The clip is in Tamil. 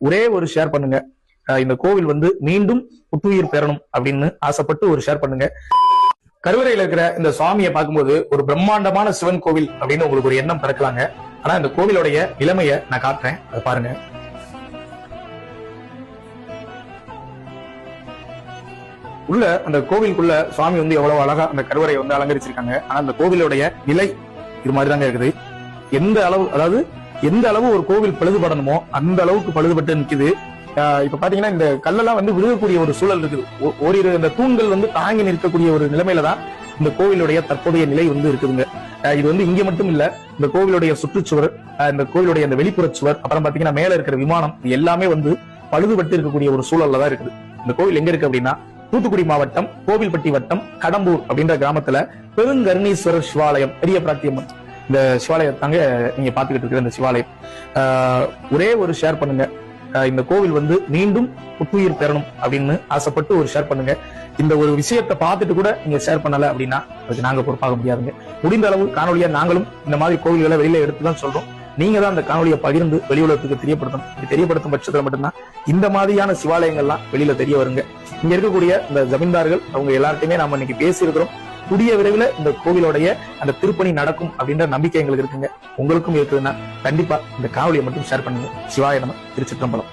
ஒரே ஒரு ஷேர் பண்ணுங்க. இந்த கோவில் வந்து மீண்டும் புத்துயிர் பெறணும் அப்படின்னு ஆசைப்பட்டு ஒரு ஷேர் பண்ணுங்க. கருவறையில இருக்கிற இந்த சுவாமியை பார்க்கும்போது ஒரு பிரம்மாண்டமான சிவன் கோவில் அப்படின்னு உங்களுக்கு ஒரு எண்ணம் பிறக்கலாங்க. ஆனா இந்த கோவிலுடைய நிலைமையை நான் காட்டுறேன், அதை பாருங்க. உள்ள அந்த கோவிலுக்குள்ள சுவாமி வந்து எவ்வளவு அழகா அந்த கருவறையை வந்து அலங்கரிச்சிருக்காங்க. ஆனா அந்த கோவிலுடைய நிலை இது மாதிரிதாங்க இருக்குது. எந்த அளவு, அதாவது எந்த அளவு ஒரு கோவில் பழுதுபடணுமோ அந்த அளவுக்கு பழுதுபட்டு நிக்குது. இப்ப பாத்தீங்கன்னா இந்த கல்லெல்லாம் வந்து விழுகக்கூடிய ஒரு சூழல் இருக்குது. ஓரிரு இந்த தூண்கள் வந்து தாங்கி நிற்கக்கூடிய ஒரு நிலைமையில தான் இந்த கோவிலுடைய தற்போதைய நிலை வந்து இருக்குதுங்க. இது வந்து இங்க மட்டும் இல்ல, இந்த கோவிலுடைய சுற்றுச்சுவர், இந்த கோவிலுடைய அந்த வெளிப்புற சுவர், அப்புறம் பாத்தீங்கன்னா மேல இருக்கிற விமானம், எல்லாமே வந்து பழுதுபட்டு இருக்கக்கூடிய ஒரு சூழல்ல தான் இருக்குது. இந்த கோவில் எங்க இருக்கு அப்படின்னா தூத்துக்குடி மாவட்டம் கோவில்பட்டி வட்டம் கடம்பூர் அப்படின்ற கிராமத்துல பெருங்கருணீஸ்வரர் சிவாலயம், பெரிய பிராத்தியம்மன் இந்த சிவாலயத்தாங்க நீங்க பாத்துக்கிட்டு இருக்கிற இந்த சிவாலயம். ஒரே ஒரு ஷேர் பண்ணுங்க. இந்த கோவில் வந்து மீண்டும் புத்துயிர் பெறணும் அப்படின்னு ஆசைப்பட்டு ஒரு ஷேர் பண்ணுங்க. இந்த ஒரு விஷயத்தை பார்த்துட்டு கூட நீங்க ஷேர் பண்ணல அப்படின்னா அதுக்கு நாங்க பொறுப்பாக முடியாதுங்க. முடிந்த அளவு காணொலியா நாங்களும் இந்த மாதிரி கோவில்களை வெளியில எடுத்துதான் சொல்றோம். நீங்க தான் அந்த காணொலியை பகிர்ந்து வெளி உலகத்துக்கு தெரியப்படுத்தணும். தெரியப்படுத்தும் பட்சத்துல மட்டும்தான் இந்த மாதிரியான சிவாலயங்கள்லாம் வெளியில தெரிய வருங்க. இங்க இருக்கக்கூடிய இந்த ஜமீன்தார்கள் அவங்க எல்லார்ட்டையுமே நாம இன்னைக்கு பேசியிருக்கிறோம். கூடிய விரைவில் இந்த கோவிலோடைய அந்த திருப்பணி நடக்கும் அப்படின்ற நம்பிக்கை எங்களுக்கு இருக்குங்க. உங்களுக்கும் இருக்குதுன்னா கண்டிப்பா இந்த காணொலியை மட்டும் ஷேர் பண்ணுங்க. சிவாய நம. திருச்சிற்றம்பலம்.